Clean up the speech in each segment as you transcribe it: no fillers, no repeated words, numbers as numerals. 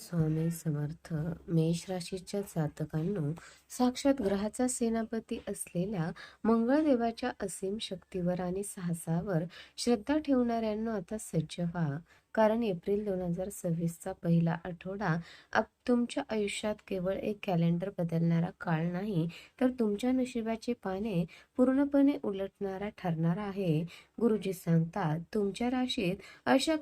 स्वामी समर्थ. मेष राशीच्या जातकांनो, साक्षात ग्रहाचा सेनापती असलेल्या मंगळदेवाच्या असीम शक्तीवर आणि साहसावर श्रद्धा ठेवणाऱ्यांनो आता सज्ज व्हा. कारण एप्रिल 2026चा पहिला आठवडा तुमच्या आयुष्यात केवळ एक कॅलेंडर बदलणारा काळ नाही, तर तुमच्या नशिबाचे पाने पूर्णपणे उलटणारा ठरणार आहे. गुरुजी सांगतात, तुमच्या राशीत अशा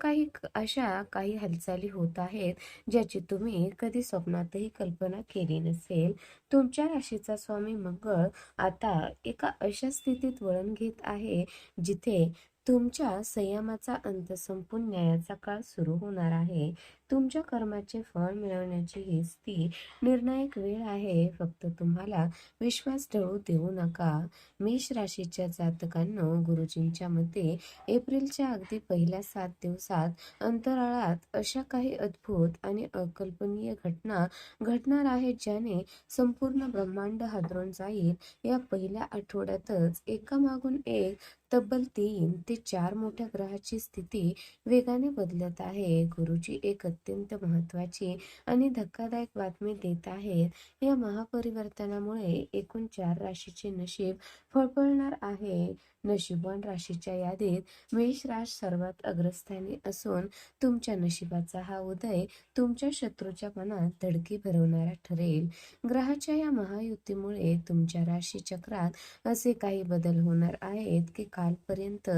काही हालचाली होत आहेत ज्याची तुम्ही कधी स्वप्नातही कल्पना केली नसेल. तुमच्या राशीचा स्वामी मंगळ आता एका अशा स्थितीत वळण घेत आहे जिथे तुमच्या संयमाचा अंत संपून न्यायाचा काळ सुरू होणार आहे. तुमच्या कर्माचे फळ मिळवण्याची हीच ती निर्णायक वेळ आहे. फक्त तुम्हाला विश्वास ढळू देऊ नका. मेष राशीच्या जातकांनो, गुरुजींच्या मते एप्रिलच्या अगदी पहिल्या 7 दिवसात अंतराळात अशा काही अद्भुत आणि अकल्पनीय घटना घडणार आहेत ज्याने संपूर्ण ब्रह्मांड हादरून जाईल. या पहिल्या आठवड्यातच एकामागून एक तब्बल 3 ते 4 मोठ्या ग्रहाची स्थिती वेगाने बदलत आहे. गुरुजी एक अत्यंत महत्त्वाची आणि धक्कादायक बातमी देत आहेत. या महापरिवर्तनामुळे एकूण 4 राशीचे नशीब फळफळणार आहे. नशीबवान राशीच्या यादीत मेष राश सर्वात अग्रस्थानी असून तुमच्या नशिबाचा हा उदय तुमच्या शत्रूच्या मनात धडकी भरवणारा ठरेल. ग्रहाच्या या महायुतीमुळे तुमच्या राशी चक्रात असे काही बदल होणार आहेत की कालपर्यंत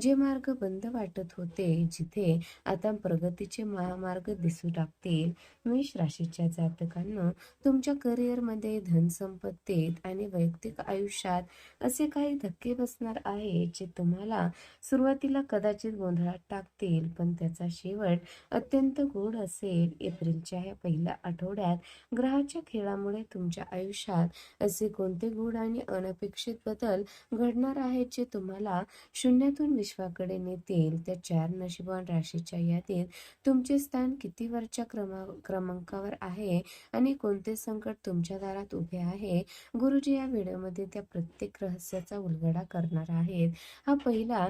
जे मार्ग बंद वाटत होते, जिथे आता प्रगतीचे महामार्ग दिसू लागतील. मेष राशीच्या जातकांना तुमच्या करिअरमध्ये, धनसंपत्तीत आणि वैयक्तिक आयुष्यात असे काही धक्के बसणार आहेत जे तुम्हाला सुरुवातीला कदाचित गोंधळात टाकतील, पण त्याचा शेवट अत्यंत गोड असेल. एप्रिलच्या या पहिल्या आठवड्यात ग्रहाच्या खेळामुळे तुमच्या आयुष्यात असे कोणते गूढ आणि अनपेक्षित बदल घडणार आहेत जे तुम्हाला शून्यातून विश्वाकडे नेतील. त्या 4 नशीबवान राशीच्या यादीत तुमचे स्थान किती वरच्या क्रमांकावर आहे आणि कोणते संकट तुमच्या दारात उभे आहे, गुरुजी या व्हिडिओमध्ये त्या प्रत्येक रहस्याचा उलगडा करणार आहेत. हा पहिला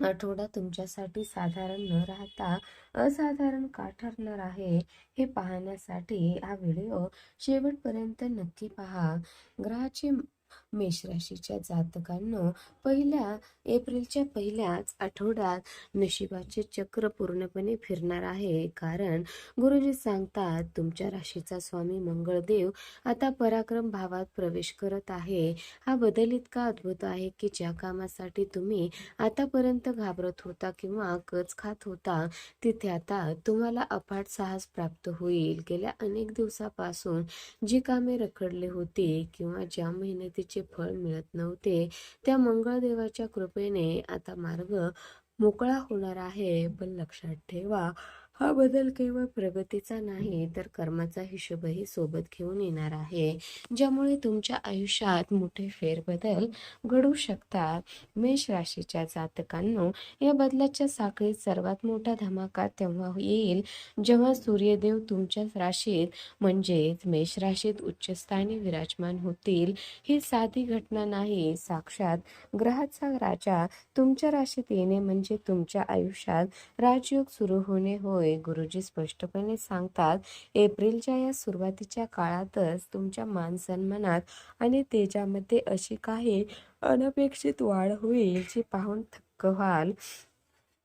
आठवडा तुमच्यासाठी साधारण न राहता असाधारण का ठरणार आहे हे पाहण्यासाठी हा व्हिडिओ शेवटपर्यंत नक्की पहा. ग्रहाचे मेष राशीच्या जातकांनो, एप्रिलच्या पहिल्याच आठवड्यात नशिबाचे चक्र पूर्णपणे फिरणार आहे. कारण गुरुजी सांगतात, तुमच्या राशीचा स्वामी मंगळदेव आता पराक्रम भावात प्रवेश करत आहे. हा बदल इतका अद्भुत आहे की ज्या कामासाठी तुम्ही आतापर्यंत घाबरत होता किंवा कच खात होता, तिथे आता तुम्हाला अफाट साहस प्राप्त होईल. गेल्या अनेक दिवसापासून जी कामे रखडली होती किंवा ज्या मेहनतीचे फळ मिळत नव्हते, त्या मंगळदेवाच्या कृपेने आता मार्ग मोकळा होणार आहे. पण लक्षात ठेवा, हा बदल केवळ प्रगतीचा नाही तर कर्माचा हिशोबही सोबत घेऊन येणार आहे, ज्यामुळे तुमच्या आयुष्यात मोठे फेरबदल घडू शकतात. मेष राशीच्या जातकांनो, या बदलाच्या साखळीत सर्वात मोठा धमाका तेव्हा येईल जेव्हा सूर्यदेव तुमच्या राशीत म्हणजेच मेष राशीत उच्चस्थानी विराजमान होतील. ही साधी घटना नाही, साक्षात ग्रहाचा राजा तुमच्या राशीत येणे म्हणजे तुमच्या आयुष्यात राजयोग सुरू होणे होय. गुरुजी स्पष्टपणे सांगतात, एप्रिलच्या या सुरुवातीच्या काळातच तुमच्या मान सन्मानात आणि तेजामध्ये अशी काही अनपेक्षित वाढ होईल जी पाहून थक्क व्हाल.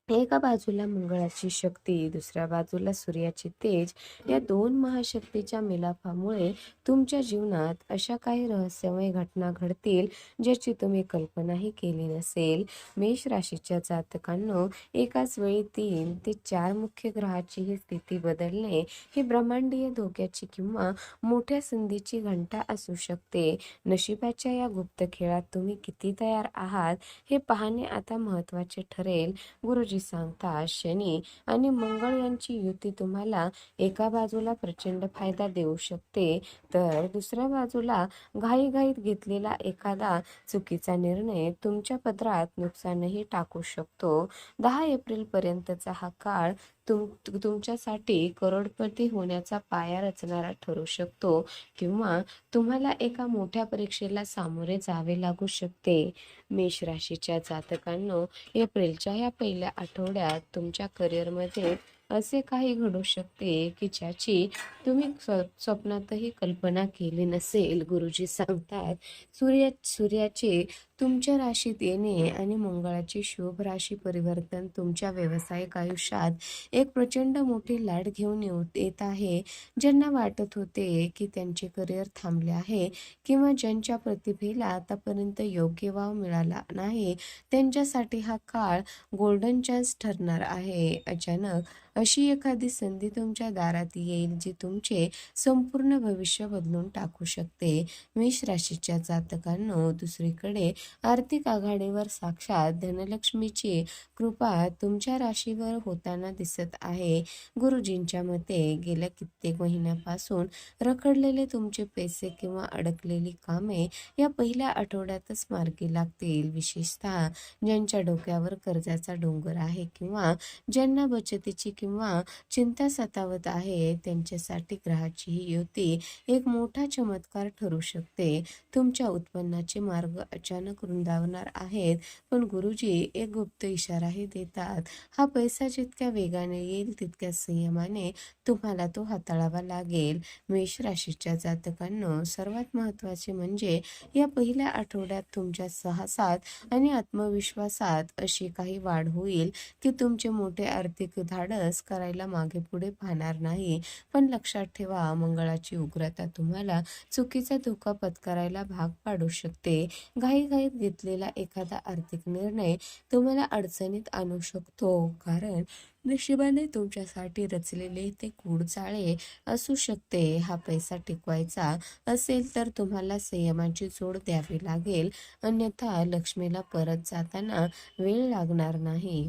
एका बाजूला मंगळाची शक्ती, दुसऱ्या बाजूला सूर्याचे तेज, या 2 महाशक्तीच्या मिलाफामुळे तुमच्या जीवनात अशा काही रहस्यमय घटना घडतील ज्याची तुम्ही कल्पनाही केली नसेल. मेष राशीच्या जातकांनो, एकाच वेळी 3 ते 4 मुख्य ग्रहाची ही स्थिती बदलणे ही ब्रह्मांडीय धोक्याची किंवा मोठ्या संधीची घंटा असू शकते. नशिबाच्या या गुप्त खेळात तुम्ही किती तयार आहात हे पाहणे आता महत्त्वाचे ठरेल. गुरुजी सांगतात, शनी आणि मंगळ यांची युती तुम्हाला एका बाजूला प्रचंड फायदा देऊ शकते, तर दुसऱ्या बाजूला घाईघाईत घेतलेला एखादा चुकीचा निर्णय तुमच्या पदरात नुकसानही टाकू शकतो. 10 एप्रिल पर्यंतचा हा काळ तुमच्यासाठी करोडपती होण्याचा पाया रचणारा ठरू शकतो किंवा तुम्हाला एका मोठ्या परीक्षेला सामोरे जावे लागू शकते. मेष राशीच्या जातकांनो, एप्रिलच्या या पहिल्या आठवड्यात तुमच्या करिअरमध्ये असे काही घडू शकते की ज्याची तुम्ही स्वप्नातही कल्पना केली नसेल. गुरुजी सांगतात, सूर्याचे तुमच्या राशीत येणे आणि मंगळाचे शुभ राशी परिवर्तन तुमच्या व्यावसायिक आयुष्यात एक प्रचंड मोठी लाट घेऊन येत आहे. ज्यांना वाटत होते की त्यांचे करिअर थांबले आहे किंवा ज्यांच्या प्रतिभेला आतापर्यंत योग्य वाव मिळाला नाही, त्यांच्यासाठी हा काळ गोल्डन चान्स ठरणार आहे. अचानक अशी एखादी संधी तुमच्या दारात येईल जी तुमचे संपूर्ण भविष्य बदलून टाकू शकते. मेष राशीच्या जातकांनो, दुसरीकडे आर्थिक आघाडीवर साक्षात धनलक्ष्मीची कृपा तुमच्या राशीवर होताना दिसत आहे. गुरुजींच्या मते गेल्या कित्येक महिन्यापासून रखडलेले तुमचे पैसे किंवा अडकलेली कामे या पहिल्या आठवड्यातच मार्गी लागतील. विशेषतः ज्यांच्या डोक्यावर कर्जाचा डोंगर आहे किंवा ज्यांना बचतीची किंवा चिंता सतावत आहे, त्यांच्यासाठी ग्रहाची ही युती एक मोठा चमत्कार ठरू शकते. तुमच्या उत्पन्नाचे मार्ग अचानक रुंदावणार आहेत, पण गुरुजी एक गुप्त इशाराही देतात. हा पैसा जितक्या वेगाने येईल तितक्या संयमाने तुम्हाला तो हाताळावा लागेल. मेष राशीच्या जातकांनो, सर्वात महत्त्वाचे म्हणजे या पहिल्या आठवड्यात तुमच्या साहसात आणि आत्मविश्वासात अशी काही वाढ होईल की तुमचे मोठे आर्थिक धाडस करायला मागे पुढे पाहणार नाही. पण लक्षात ठेवा, मंगळाची उग्रता तुम्हाला चुकीचा धोका पत्करायला भाग पाडू शकते. घाईघाईत घेतलेला एखादा आर्थिक निर्णय तुम्हाला अडचणीत आणू शकतो, कारण नशिबाने तुमच्यासाठी रचलेले ते गूढ जाळे असू शकते. हा पैसा टिकवायचा असेल तर तुम्हाला संयमाची जोड द्यावी लागेल, अन्यथा लक्ष्मीला परत जाताना वेळ लागणार नाही.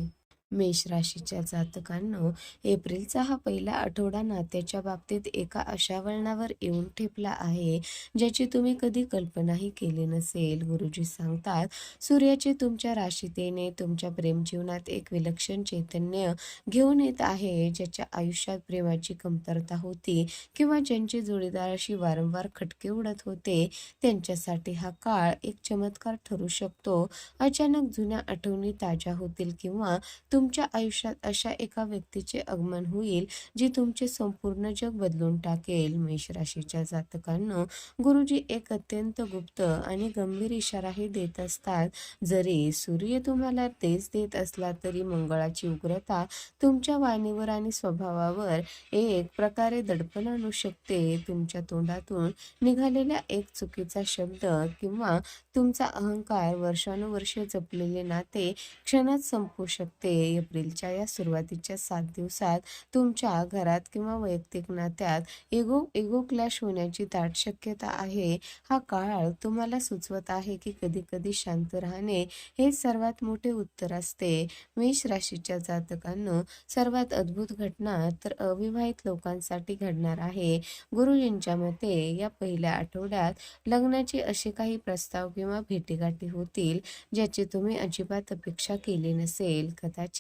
मेष राशीच्या जातकांनो, एप्रिलचा हा पहिला आठवडा नात्याच्या बाबतीत एका अशा वळणावर येऊन ठेपला आहे ज्याची तुम्ही कधी कल्पनाही केली नसेल. गुरुजी सांगतात, सूर्याचे तुमच्या राशीत येणे तुमच्या प्रेमजीवनात एक विलक्षण चैतन्य घेऊन येत आहे. ज्याच्या आयुष्यात प्रेमाची कमतरता होती किंवा ज्यांचे जोडीदाराशी वारंवार खटके उडत होते, त्यांच्यासाठी हा काळ एक चमत्कार ठरू शकतो. अचानक जुन्या आठवणी ताज्या होतील किंवा तुमच्या आयुष्यात अशा एका व्यक्तीचे आगमन होईल जी तुमचे संपूर्ण जग बदलून टाकेल. मेष राशीच्या जातकांनो, गुरुजी एक अत्यंत गुप्त आणि गंभीर इशाराही देत असतात. जरी सूर्य तुम्हाला तेज देत असला तरी मंगळाची उग्रता तुमच्या वाणीवर आणि स्वभावावर एक प्रकारे दडपण आणू शकते. तुमच्या तोंडातून निघालेला एक चुकीचा शब्द किंवा तुमचा अहंकार वर्षानुवर्षे जपलेले नाते क्षणात संपू शकते. एप्रिलच्या या सुरुवातीच्या 7 दिवसात तुमच्या घरात किंवा वैयक्तिक नात्यात इगो क्लॅश होण्याची दाट शक्यता आहे. हा काळ तुम्हाला सुचवत आहे की कधी कधी शांत राहणे हे सर्वात मोठे उत्तर असते. मेष राशीच्या जातकांनो, सर्वात अद्भुत घटना तर अविवाहित लोकांसाठी घडणार आहे. गुरुजींच्या मते या पहिल्या आठवड्यात लग्नाचे असे काही प्रस्ताव किंवा भेटीगाठी होतील ज्याची तुम्ही अजिबात अपेक्षा केली नसेल. कदाचित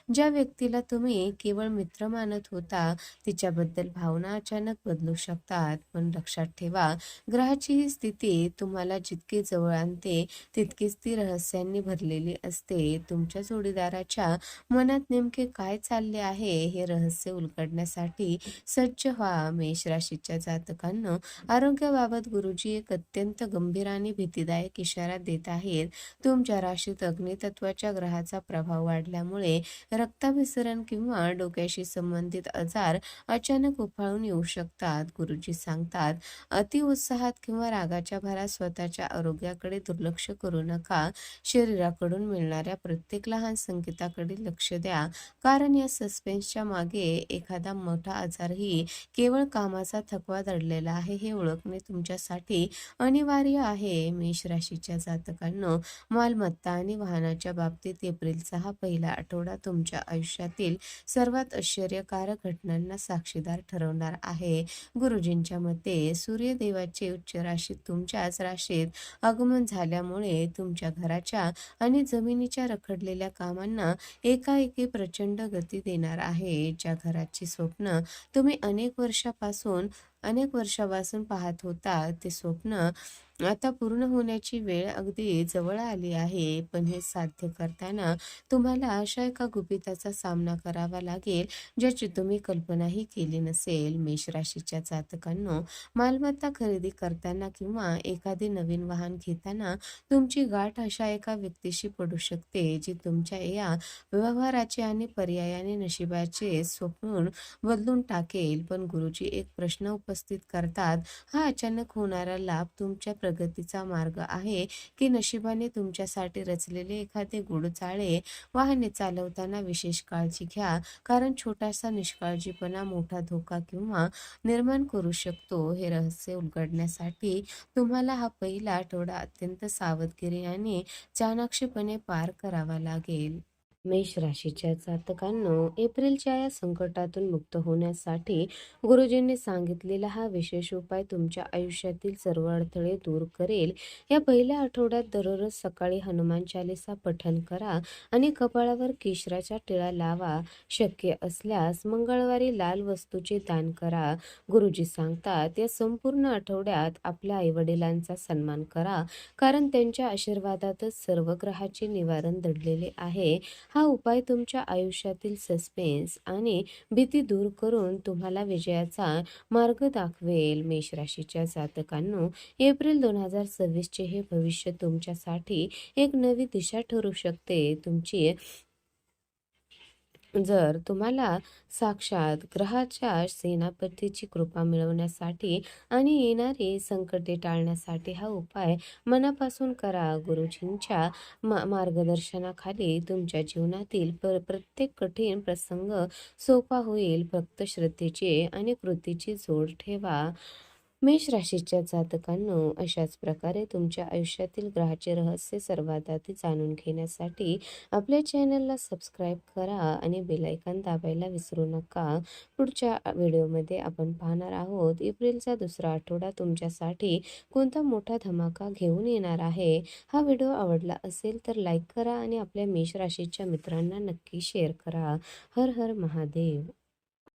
ज्या व्यक्तीला तुम्ही केवळ मित्र मानत होता तिच्याबद्दल भावना अचानक बदलू शकतात. पण लक्षात ठेवा, ग्रहाची ही स्थिती तुम्हाला जितके जवळ आणते तितकीच ती रहस्यांनी भरलेली असते. तुमच्या जोडीदाराच्या मनात नेमके काय चालले आहे हे रहस्य उलगडण्यासाठी सज्ज व्हा. मेष राशीच्या जातकांनो, आरोग्याबाबत गुरुजी एक अत्यंत गंभीर आणि भीतीदायक इशारा देत आहेत. तुमच्या राशीत अग्नितत्वाच्या ग्रहाचा प्रभाव वाढल्यामुळे रक्ताभिसरण किंवा डोक्याशी संबंधित आजार अचानक उफाळून येऊ शकतात. गुरुजी सांगतात, अतिउत्साहात किंवा रागाच्या भरात स्वतःच्या आरोग्याकडे दुर्लक्ष करू नका. शरीराकडून मिळणाऱ्या प्रत्येक लहान संकेताकडे लक्ष द्या, कारण या सस्पेन्सच्या मागे एखादा मोठा आजारही केवळ कामाचा थकवा दडलेला आहे हे ओळखणे तुमच्यासाठी अनिवार्य आहे. मेष राशीच्या जातकांनो, मालमत्ता आणि वाहनाच्या बाबतीत एप्रिलचा हा पहिला आठवडा तुमच्या आयुष्यातील सर्वात आश्चर्यकारक घटनांना साक्षीदार ठरवणार आहे. गुरुजींच्या मते सूर्यदेवाचे उच्च राशीत तुमच्याच राशीत आगमन झाल्यामुळे तुमच्या घराच्या आणि जमिनीच्या रखडलेल्या कामांना एकाएकी प्रचंड गती देणार आहे. ज्या घराची स्वप्न तुम्ही अनेक वर्षापासून अनेक वर्षापासून पाहत होता ते स्वप्न आता पूर्ण होण्याची वेळ अगदी जवळ आली आहे. पण हे साध्य करताना तुम्हाला अशा एका गुपिताचा सामना करावा लागेल, ज्याची तुम्ही कल्पनाही केली नसेल. मेष राशीच्या जातकांनो, मालमत्ता खरेदी करताना किंवा एखादे नवीन वाहन घेताना तुमची गाठ अशा एका व्यक्तीशी पडू शकते, जी तुमच्या या व्यवहाराचे आणि पर्यायाने नशिबाचे स्वप्न बदलून टाकेल. पण गुरुजी एक प्रश्न उपस्थित करतात, हा अचानक होणारा लाभ तुमच्या प्रगतीचा मार्ग आहे की नशिबाने तुमच्यासाठी रचलेले एखादे गूढ चाळे? वाहने चालवताना विशेष काळजी घ्या, कारण छोटासा निष्काळजीपणा मोठा धोका किंवा निर्माण करू शकतो. हे रहस्य उलगडण्यासाठी तुम्हाला हा पहिला आठवडा अत्यंत सावधगिरी आणि चाणाक्षपणे पार करावा लागेल. मेष राशीच्या जातकांनो, एप्रिलच्या या संकटातून मुक्त होण्यासाठी गुरुजींनी सांगितलेला हा विशेष उपाय तुमच्या आयुष्यातील सर्व अडथळे दूर करेल. या पहिल्या आठवड्यात दररोज सकाळी हनुमान चालीसा पठण करा आणि कपाळावर केशराचा टिळा लावा. शक्य असल्यास मंगळवारी लाल वस्तूचे दान करा. गुरुजी सांगतात, या संपूर्ण आठवड्यात आपल्या आईवडिलांचा सन्मान करा, कारण त्यांच्या आशीर्वादातच सर्व ग्रहाचे निवारण दडलेले आहे. हा उपाय तुमच्या आयुष्यातील सस्पेन्स आणि भीती दूर करून तुम्हाला विजयाचा मार्ग दाखवेल. मेष राशीच्या जातकांनो, एप्रिल 2026 चे हे भविष्य तुमच्यासाठी एक नवी दिशा ठरू शकते. जर तुम्हाला साक्षात ग्रहाच्या सेनापतीची कृपा मिळवण्यासाठी आणि येणारी संकटे टाळण्यासाठी हा उपाय मनापासून करा. गुरुजींच्या मार्गदर्शनाखाली तुमच्या जीवनातील प्रत्येक कठीण प्रसंग सोपा होईल. फक्त श्रद्धेची आणि कृतीची जोड ठेवा. मेष राशीच्या जातकांनो, अशाच प्रकारे तुमच्या आयुष्यातील ग्रहाचे रहस्य सर्वात आधी जाणून घेण्यासाठी आपल्या चॅनलला सबस्क्राईब करा आणि बेल आयकॉन दाबायला विसरू नका. पुढच्या व्हिडिओमध्ये आपण पाहणार आहोत एप्रिलचा दुसरा आठवडा तुमच्यासाठी कोणता मोठा धमाका घेऊन येणार आहे. हा व्हिडिओ आवडला असेल तर लाईक करा आणि आपल्या मेष राशीच्या मित्रांना नक्की शेअर करा. हर हर महादेव.